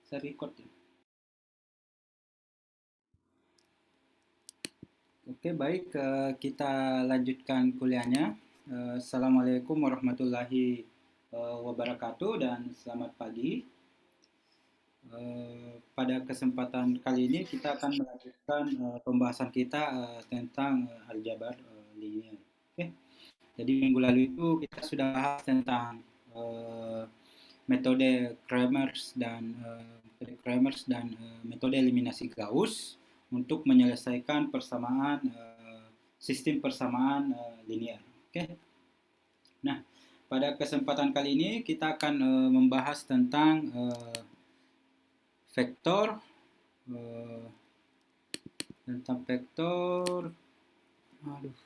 Saya record ya. Oke, baik. Kita lanjutkan kuliahnya. Assalamualaikum warahmatullahi wabarakatuh dan selamat pagi. Pada kesempatan kali ini kita akan melanjutkan pembahasan kita tentang aljabar linear. Oke, jadi minggu lalu itu kita sudah bahas tentang eh, metode Kramers dan metode eliminasi Gauss untuk menyelesaikan persamaan sistem persamaan linear. Oke. Nah, pada kesempatan kali ini kita akan membahas tentang vektor uh, tentang vektor aduh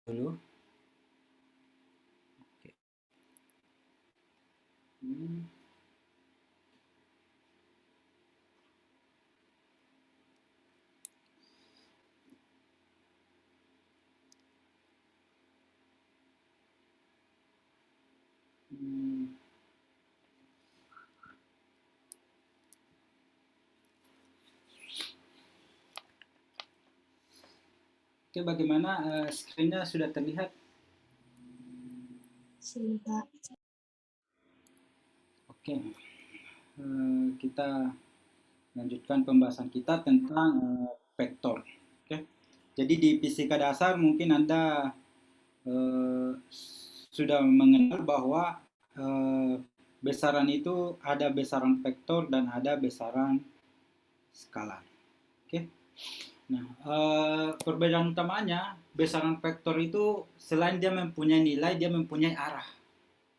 dulu. Oke. Hmm. Hmm. Oke, bagaimana screen-nya sudah terlihat? Sudah. Oke, kita lanjutkan pembahasan kita tentang vektor. Oke, jadi di fisika dasar mungkin Anda eh, sudah mengenal bahwa eh, besaran itu ada besaran vektor dan ada besaran skalar. Oke. Nah, perbedaan utamanya besaran vektor itu selain dia mempunyai nilai, dia mempunyai arah.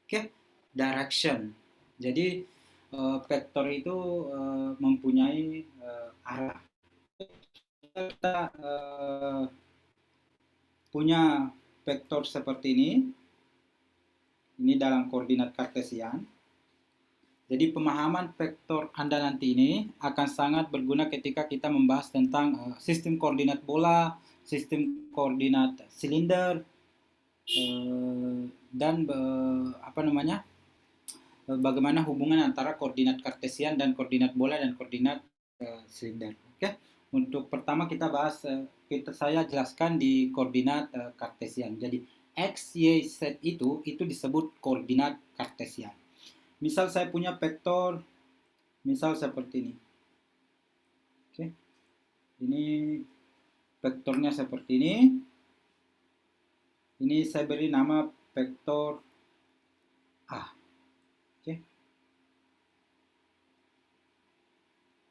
Oke, direction. Jadi vektor itu mempunyai arah. Kita punya vektor seperti ini dalam koordinat kartesian. Jadi pemahaman vektor Anda nanti ini akan sangat berguna ketika kita membahas tentang sistem koordinat bola, sistem koordinat silinder, dan apa namanya, bagaimana hubungan antara koordinat kartesian dan koordinat bola dan koordinat silinder. Oke, untuk pertama kita bahas, saya jelaskan di koordinat kartesian. Jadi x, y, z itu disebut koordinat kartesian. Misal saya punya vektor, misal seperti ini. Oke, ini vektornya seperti ini. Ini saya beri nama vektor A. Oke.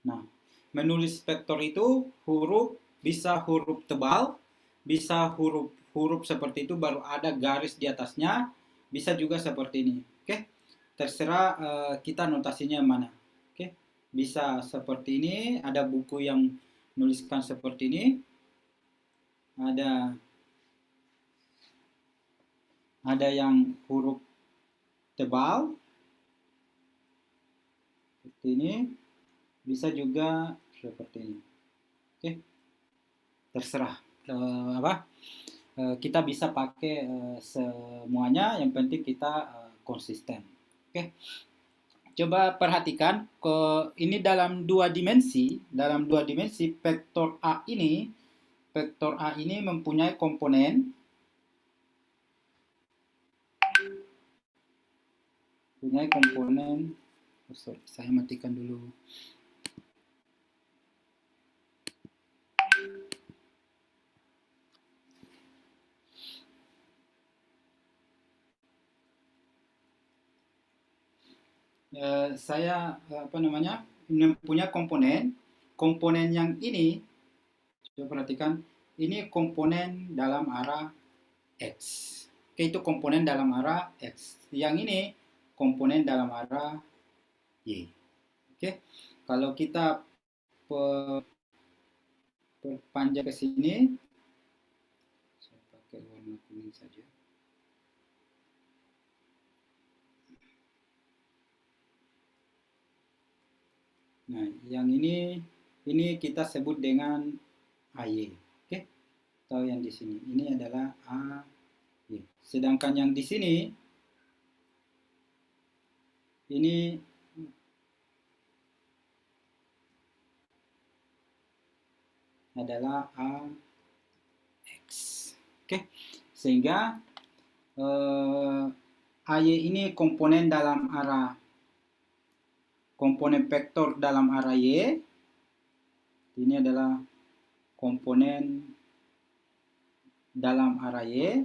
Nah, menulis vektor itu bisa huruf tebal, bisa huruf seperti itu baru ada garis di atasnya, bisa juga seperti ini. Oke. Terserah kita notasinya mana. Oke. Bisa seperti ini, ada buku yang menuliskan seperti ini. Ada yang huruf tebal seperti ini, bisa juga seperti ini. Oke, terserah kita bisa pakai semuanya, yang penting kita konsisten. Oke, coba perhatikan ini dalam dua dimensi. Dalam dua dimensi vektor A ini mempunyai komponen sorry, saya matikan dulu. Saya punya komponen yang ini, coba perhatikan, ini komponen dalam arah x. Oke, itu komponen dalam arah x. Yang ini komponen dalam arah y. Oke, kalau kita perpanjang ke sini, saya pakai warna kuning saja. Nah, yang ini kita sebut dengan AY. Oke, atau yang di sini ini adalah A Sedangkan yang di sini ini adalah AX. Oke, sehingga AY ini komponen vektor dalam arah Y. Ini adalah komponen dalam arah Y.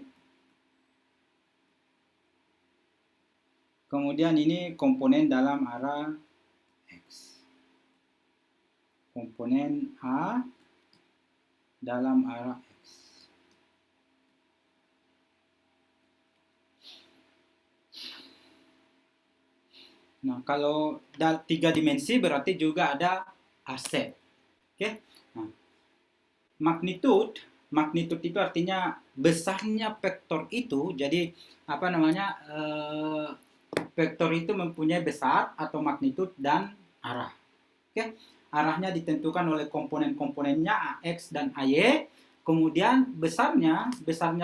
Kemudian ini komponen dalam arah X. Komponen A dalam arah X. Nah, kalau 3 dimensi berarti juga ada AC. Oke. Nah, magnitude itu artinya besarnya vektor itu. Jadi apa namanya? Vektor itu mempunyai besar atau magnitude dan arah. Oke. Arahnya ditentukan oleh komponen-komponennya AX dan AY. Kemudian besarnya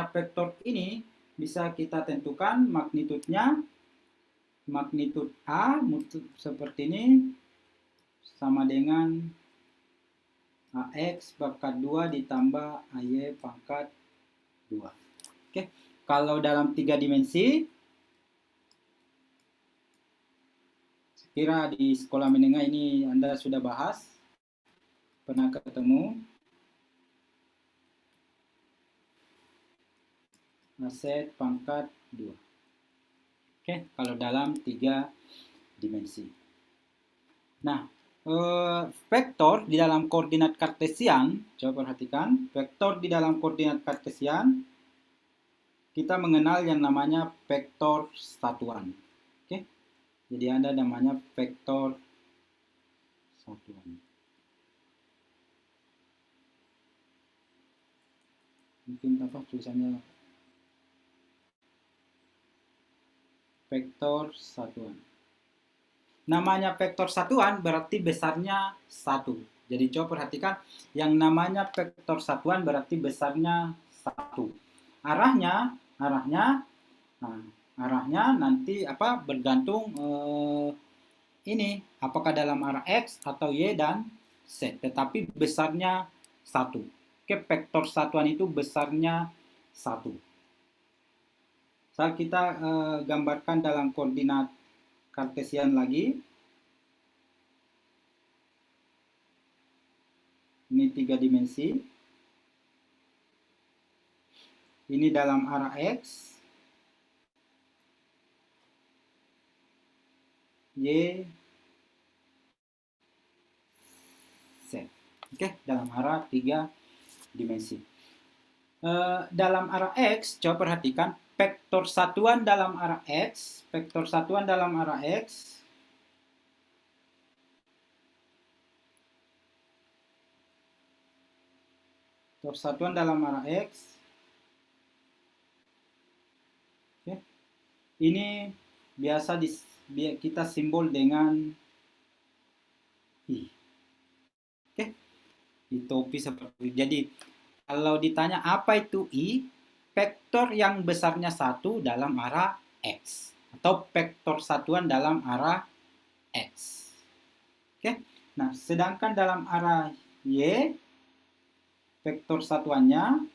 vektor ini bisa kita tentukan magnitudenya. Magnitude A seperti ini sama dengan AX pangkat 2 ditambah AY pangkat 2. Oke. Kalau dalam 3 dimensi, saya kira di sekolah menengah ini Anda sudah bahas, pernah ketemu. Aset pangkat 2. Oke, kalau dalam 3 dimensi. Nah, vektor di dalam koordinat kartesian, coba perhatikan, vektor di dalam koordinat kartesian, kita mengenal yang namanya vektor satuan. Oke, jadi ada namanya vektor satuan. Mungkin apa tulisannya? Vektor satuan. Namanya vektor satuan berarti besarnya 1. Jadi coba perhatikan, yang namanya vektor satuan berarti besarnya 1. Arahnya nanti bergantung ini apakah dalam arah X atau Y dan Z, tetapi besarnya 1. Oke, vektor satuan itu besarnya 1. Saat kita gambarkan dalam koordinat kartesian lagi. Ini 3 dimensi. Ini dalam arah X, Y, Z. Oke, dalam arah 3 dimensi. Dalam arah X, coba perhatikan, vektor satuan dalam arah X, vektor satuan dalam arah X, vektor satuan dalam arah X. Oke. Ini biasa kita simbol dengan I. Oke. Di topi seperti itu. Jadi kalau ditanya apa itu I, vektor yang besarnya 1 dalam arah X. Atau vektor satuan dalam arah X. Oke. Nah, sedangkan dalam arah Y, vektor satuannya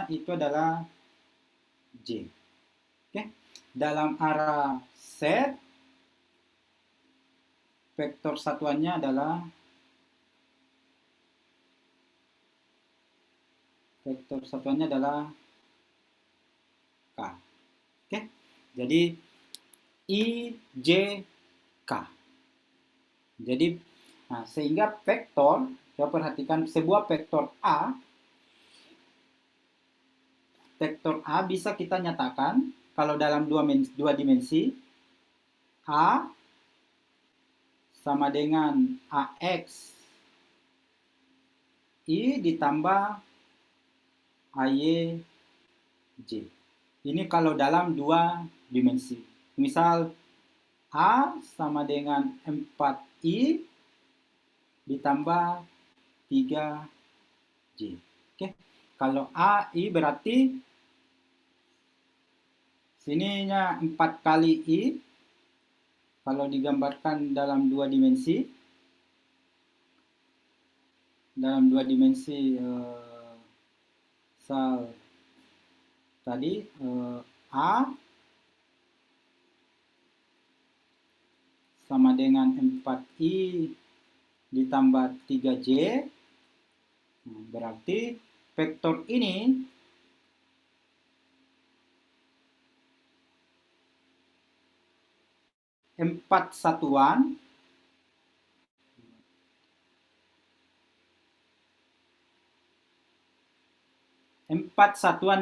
itu adalah J. Oke. Dalam arah Z, vektor satuannya adalah K. Oke. Jadi I, J, K. Jadi sehingga vektor, coba perhatikan, sebuah vektor A bisa kita nyatakan kalau dalam 2 dimensi, A sama dengan AX I ditambah AY J. Ini kalau dalam 2 dimensi. Misal A sama dengan 4I ditambah 3 J. Oke. Kalau A, I berarti sininya 4 kali I. Kalau digambarkan dalam dua dimensi, sel tadi A sama dengan 4I ditambah 3J. Berarti vektor ini empat satuan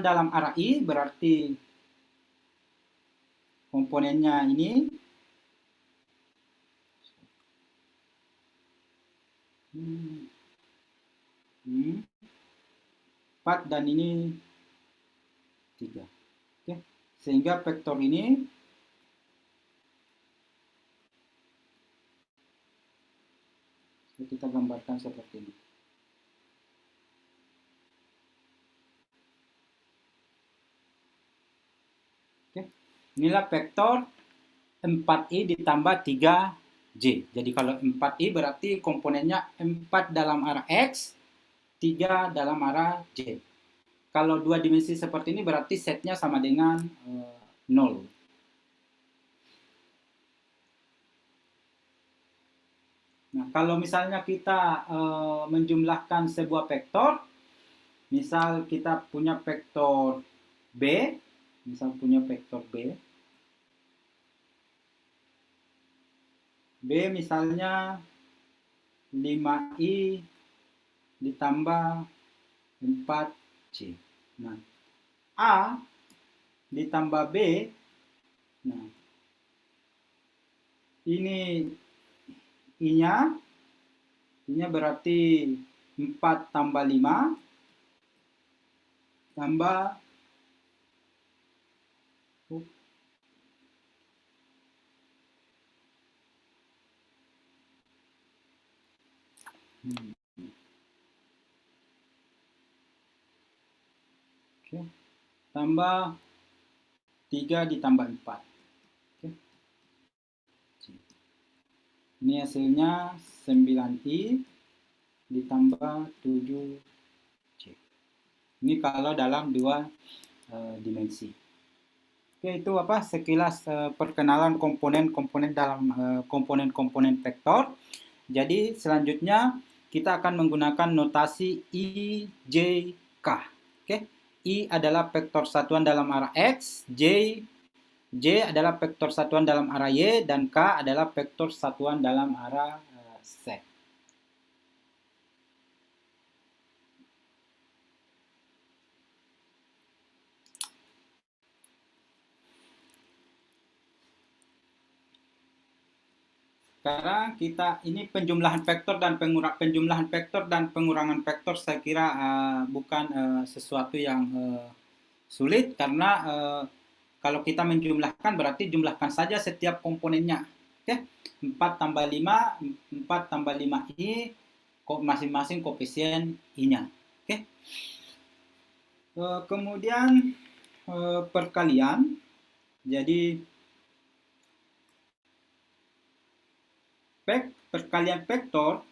dalam arah I, berarti komponennya ini 4 dan ini 3. Oke. Sehingga vektor ini kita gambarkan seperti ini. Oke. Inilah vektor 4I ditambah 3J. Jadi kalau 4I berarti komponennya 4 dalam arah X, 3 dalam arah J. Kalau dua dimensi seperti ini berarti setnya sama dengan 0. Nah, kalau misalnya kita menjumlahkan sebuah vektor, misal kita punya vektor B, B misalnya 5I ditambah 4C. Nah, A ditambah B, nah, ini I-nya berarti 4 tambah 5 tambah tambah 3 ditambah 4. Oke. Ini hasilnya 9I ditambah 7C. Ini kalau dalam dua dimensi. Oke, itu sekilas perkenalan komponen-komponen dalam komponen-komponen vektor. Jadi selanjutnya kita akan menggunakan notasi I, J, K. Oke. I adalah vektor satuan dalam arah X, J adalah vektor satuan dalam arah Y, dan K adalah vektor satuan dalam arah Z. Sekarang kita ini penjumlahan vektor dan pengurangan vektor saya kira bukan sesuatu yang sulit, karena kalau kita menjumlahkan berarti jumlahkan saja setiap komponennya. Oke. 4 tambah 5, 4 tambah 5I, masing-masing koefisien I-nya. Oke. Kemudian perkalian. Jadi perkalian vektor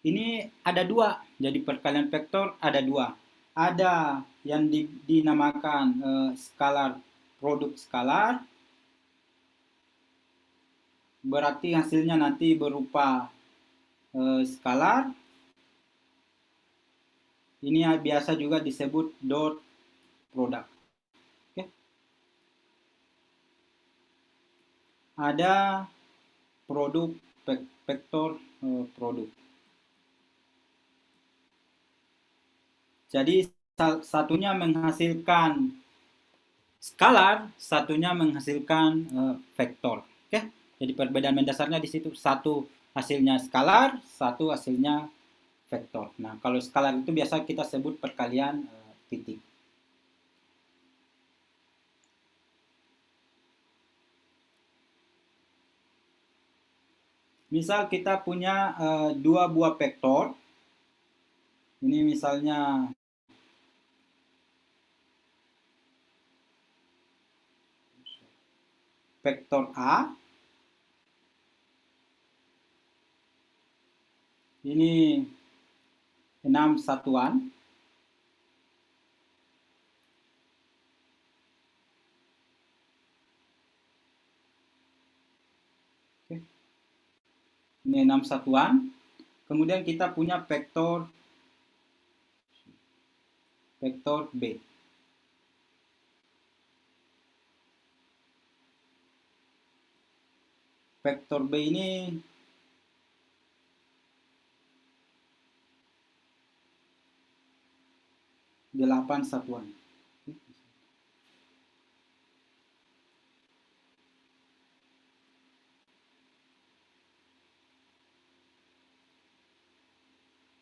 ini ada dua. Jadi perkalian vektor ada dua. Ada yang dinamakan skalar, produk skalar, berarti hasilnya nanti berupa skalar. Ini biasa juga disebut dot produk. Oke. Ada produk vektor produk. Jadi satunya menghasilkan skalar, satunya menghasilkan vektor. Oke. Jadi perbedaan mendasarnya di situ, satu hasilnya skalar, satu hasilnya vektor. Nah, kalau skalar itu biasa kita sebut perkalian titik. Misal kita punya dua buah vektor. Ini misalnya vektor A. Ini 6 satuan. Oke. Ini 6 satuan. Kemudian kita punya vektor B. Vektor B ini delapan satuan.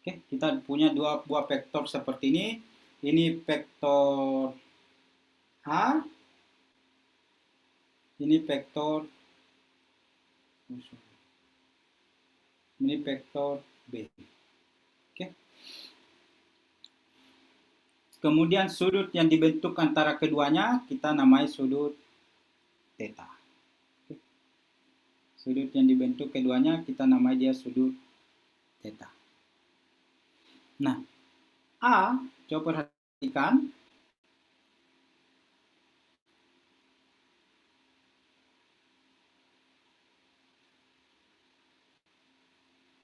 Oke, kita punya dua buah vektor seperti ini. Ini vektor A, ini vektor B. Oke. Kemudian sudut yang dibentuk antara keduanya kita namai sudut theta. Oke. Sudut yang dibentuk keduanya kita namai dia sudut theta. Nah, A, coba perhatikan.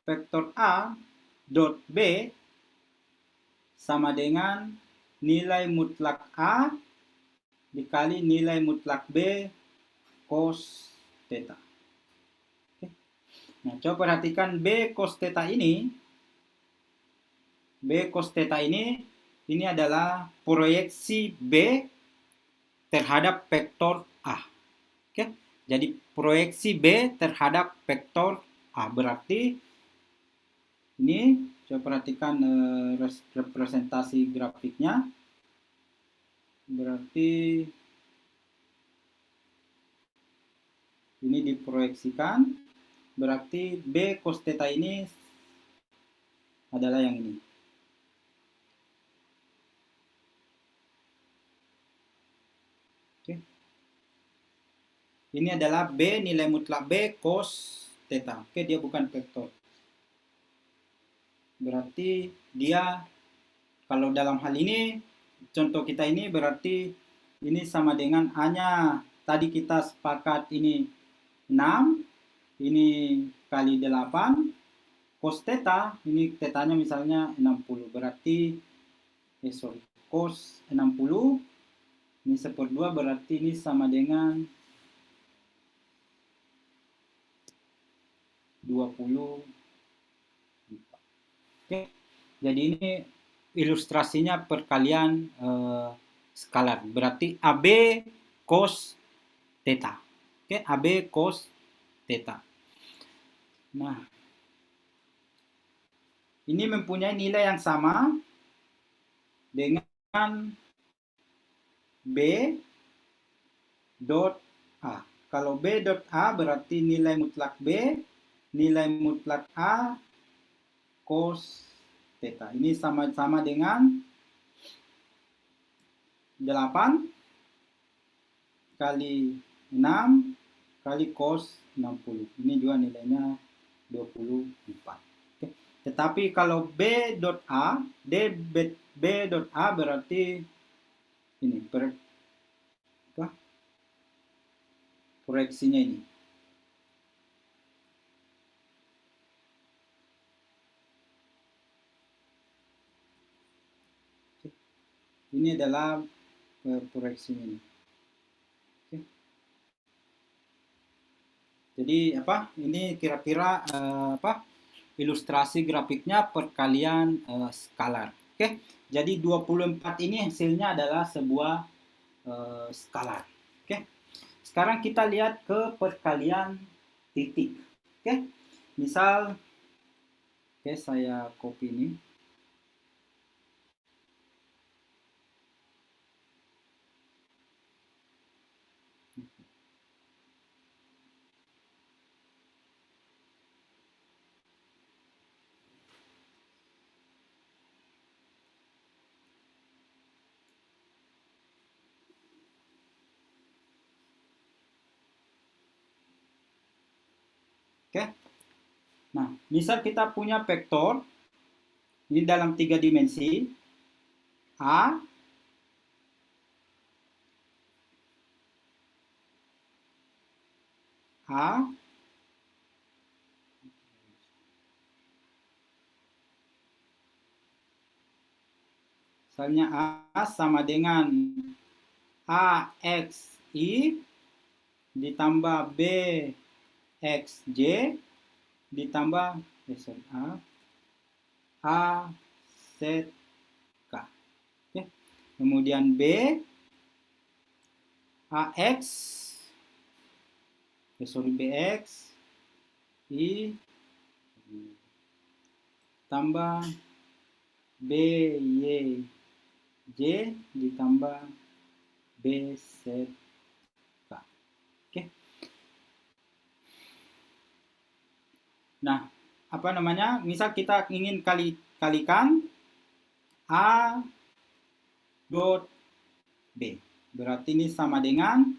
Vektor A dot B sama dengan nilai mutlak A dikali nilai mutlak B cos theta. Oke. Nah, coba perhatikan B cos theta ini ini adalah proyeksi B terhadap vektor A. Oke. Jadi proyeksi B terhadap vektor A berarti ini coba perhatikan representasi grafiknya. Berarti ini diproyeksikan. Berarti B cos theta ini adalah yang ini. Oke. Ini adalah B, nilai mutlak B cos theta. Oke, dia bukan vektor. Berarti dia, kalau dalam hal ini, contoh kita ini berarti ini sama dengan A-nya. Tadi kita sepakat ini 6, ini kali 8, cos theta, ini theta-nya misalnya 60. Berarti, cos 60, ini 1/2 berarti ini sama dengan 20. Oke, jadi ini ilustrasinya perkalian skalar. Berarti AB cos theta. Oke, AB cos theta. Nah, ini mempunyai nilai yang sama dengan B dot A. Kalau B dot A berarti nilai mutlak B, nilai mutlak A cos theta. Ini sama-sama dengan 8 kali 6 kali cos 60. Ini juga nilainya 24. Oke. Tetapi kalau B dot A, B dot A berarti ini proyeksinya ini. Ini adalah proyeksinya ini. Oke. Jadi apa? Ini kira-kira ilustrasi grafiknya perkalian skalar. Oke. Jadi 24 ini hasilnya adalah sebuah skalar. Oke. Sekarang kita lihat ke perkalian titik. Oke. Misal saya copy ini. Oke. Nah, misal kita punya vektor ini dalam 3 dimensi A, A, misalnya A sama dengan AXI ditambah BXJ ditambah AZK. Oke. Kemudian B AX BX I tambah BYJ ditambah BZK. Oke. Nah, apa namanya? Misal kita ingin kalikan A dot B. Berarti ini sama dengan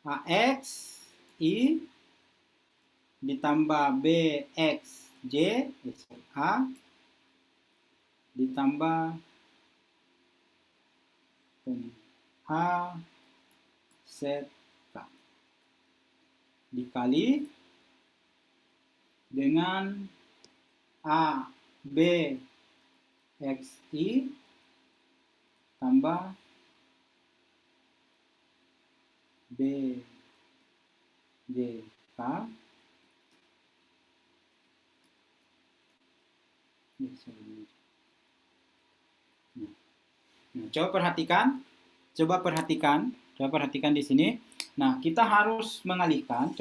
AX I ditambah BXJ A ditambah AZK dikali dengan A B XI tambah B JK. Nah, coba perhatikan di sini. Nah, kita harus mengalihkan,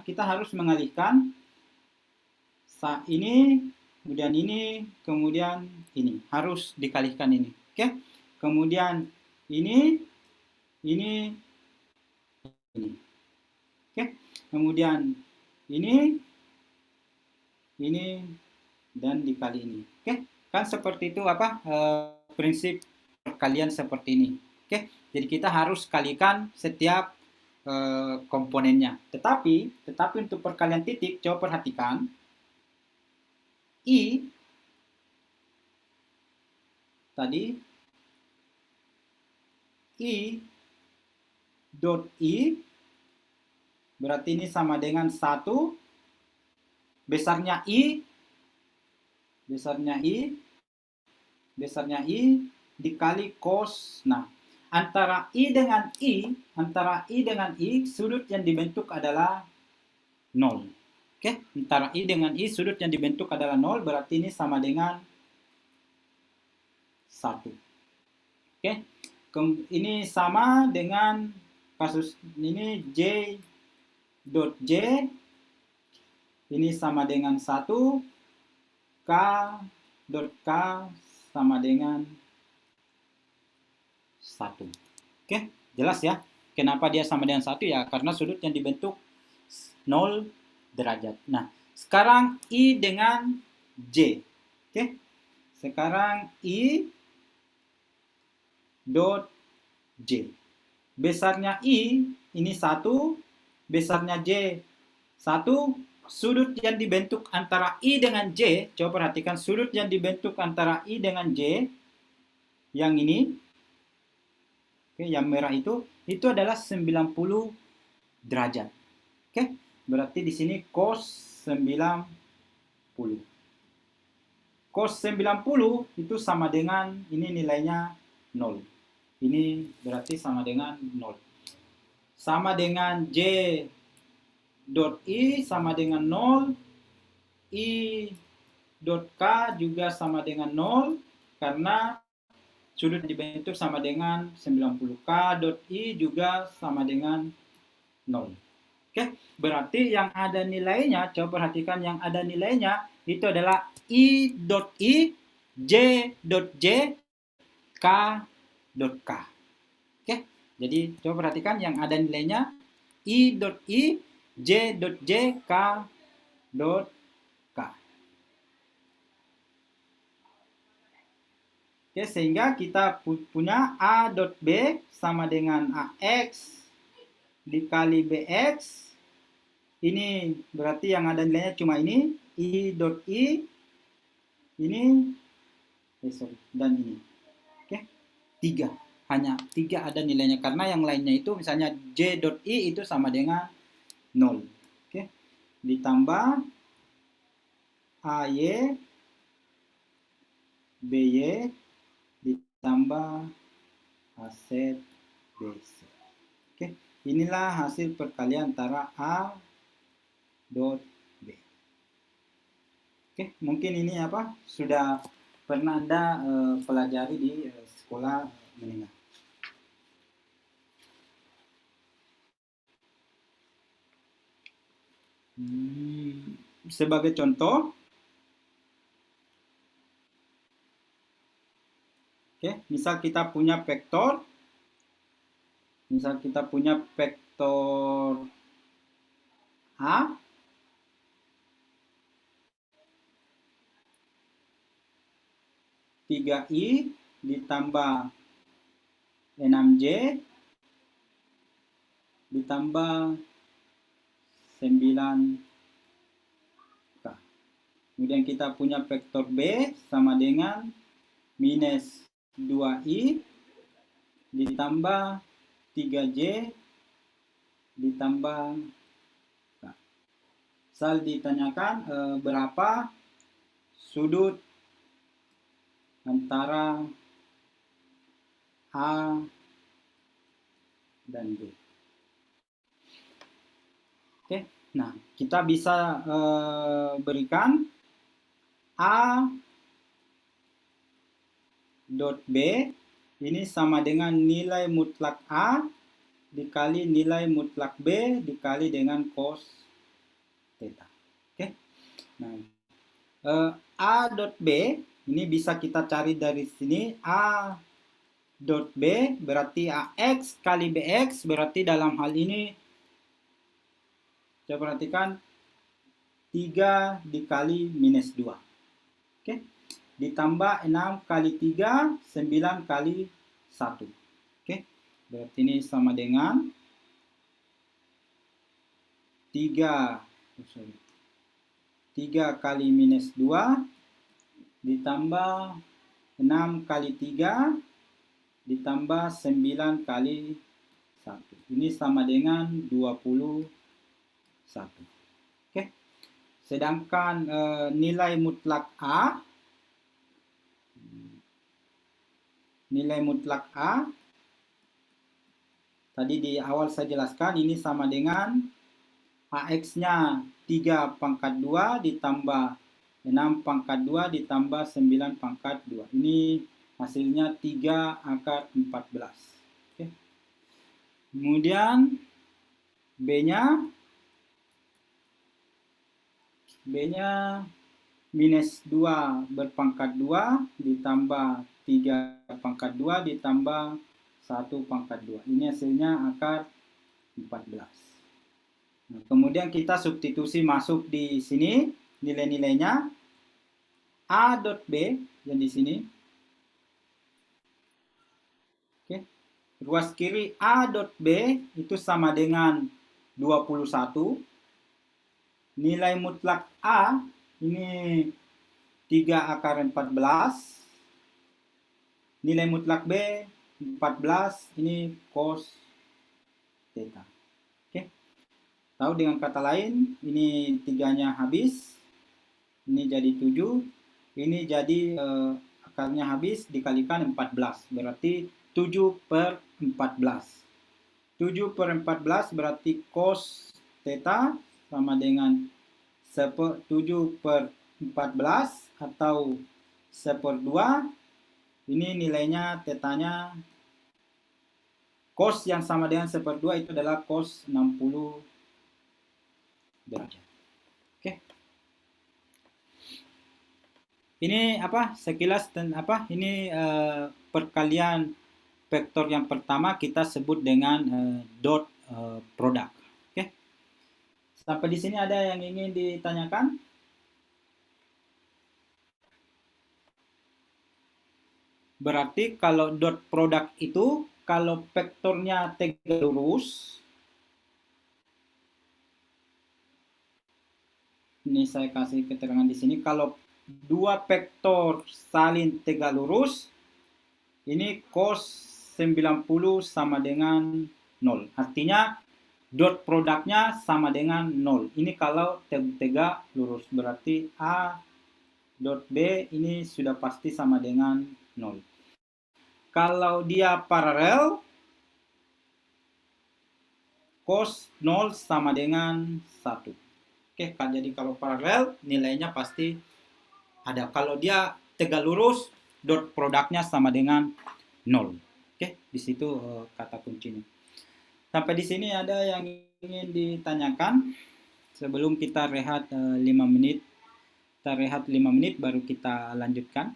kita harus mengalihkan ini, kemudian ini, harus dikalikan ini. Oke? Kemudian ini. Oke? Kemudian ini dan dikali ini. Oke? Kan seperti itu prinsip perkalian seperti ini. Oke? Jadi kita harus kalikan setiap komponennya. Tetapi untuk perkalian titik, coba perhatikan I tadi I dot I berarti ini sama dengan 1 besarnya I dikali cos. Nah, antara I dengan I sudut yang dibentuk adalah 0. Oke, antara I dengan I sudut yang dibentuk adalah 0, berarti ini sama dengan 1. Oke. Ini sama dengan kasus ini J dot J ini sama dengan 1, K dot K sama dengan 1. Oke, jelas ya? Kenapa dia sama dengan 1 ya? Karena sudut yang dibentuk 0 derajat. Nah, sekarang I dengan J. Oke. Sekarang I dot J. Besarnya I ini 1, besarnya J 1, sudut yang dibentuk antara I dengan J, coba perhatikan sudut yang dibentuk antara I dengan J yang ini. Oke, yang merah itu adalah 90 derajat. Oke. Berarti di sini cos 90. Cos 90 itu sama dengan ini nilainya 0. Ini berarti sama dengan 0. Sama dengan J dot I sama dengan 0. I dot K juga sama dengan 0 karena sudut dibentuk sama dengan 90. K dot I juga sama dengan 0. Oke, berarti yang ada nilainya, coba perhatikan yang ada nilainya itu adalah I dot I, J dot J, K dot K. Oke, jadi coba perhatikan yang ada nilainya I dot I, J dot J, K dot K. Oke, sehingga kita punya A dot B sama dengan AX dikali BX Ini berarti yang ada nilainya cuma ini, I dot I, ini, dan ini. Oke, 3. Hanya 3 ada nilainya, karena yang lainnya itu misalnya J dot I itu sama dengan 0. Oke, ditambah AY, BY, ditambah AC, BC. Oke, inilah hasil perkalian antara A dot B. Oke, mungkin ini apa sudah pernah Anda pelajari di sekolah menengah. Sebagai contoh, oke, misal kita punya vektor, A, 3I ditambah 6J ditambah 9K. Kemudian kita punya vektor B sama dengan minus 2I ditambah 3J ditambah K. Misal ditanyakan berapa sudut antara A dan B. Oke, nah kita bisa berikan A dot B ini sama dengan nilai mutlak A dikali nilai mutlak B dikali dengan cos theta. Oke, nah A dot B ini bisa kita cari dari sini. A dot B berarti AX kali BX, berarti dalam hal ini coba perhatikan 3 dikali minus 2. Oke, ditambah 6 kali 3, 9 kali 1. Oke, berarti ini sama dengan 3 kali minus 2 ditambah 6 kali 3 ditambah 9 kali 1. Ini sama dengan 21. Oke. Sedangkan nilai mutlak A tadi di awal saya jelaskan ini sama dengan AX-nya 3 pangkat 2 ditambah 6 pangkat 2 ditambah 9 pangkat 2. Ini hasilnya 3 akar 14. Oke. Kemudian B-nya minus 2 berpangkat 2 ditambah 3 pangkat 2 ditambah 1 pangkat 2. Ini hasilnya akar 14. Nah, kemudian kita substitusi masuk di sini nilai-nilainya. A dot B yang di sini. Oke. Ruas kiri A dot B itu sama dengan 21. Nilai mutlak A ini 3 akar 14. Nilai mutlak B 14, ini cos theta. Oke. Tahu dengan kata lain, ini 3-nya habis. Ini jadi 7. Ini jadi akarnya habis dikalikan 14. Berarti 7 per 14. 7 per 14 berarti cos theta sama dengan 7 per 14 atau 1/2. Ini nilainya tetanya cos yang sama dengan 1/2 itu adalah cos 60 derajat. Oke. Ini apa? Sekilas dan apa? Ini perkalian vektor yang pertama kita sebut dengan dot product. Oke. Sampai di sini ada yang ingin ditanyakan? Berarti kalau dot product itu kalau vektornya tegak lurus, Ini saya kasih keterangan di sini. Kalau dua vektor salin tegak lurus, ini cos 90 sama dengan 0. Artinya dot produknya sama dengan 0. Ini kalau tegak lurus. Berarti A dot B ini sudah pasti sama dengan 0. Kalau dia paralel, cos 0 sama dengan 1. Oke, jadi kalau paralel nilainya pasti ada. Kalau dia tegak lurus, dot produknya sama dengan 0. Oke, di situ kata kuncinya. Sampai di sini ada yang ingin ditanyakan sebelum kita rehat 5 menit. Kita rehat 5 menit baru kita lanjutkan.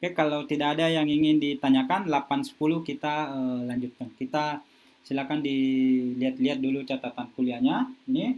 Oke, kalau tidak ada yang ingin ditanyakan, 8.10 kita lanjutkan. Kita silakan dilihat-lihat dulu catatan kuliahnya. Ini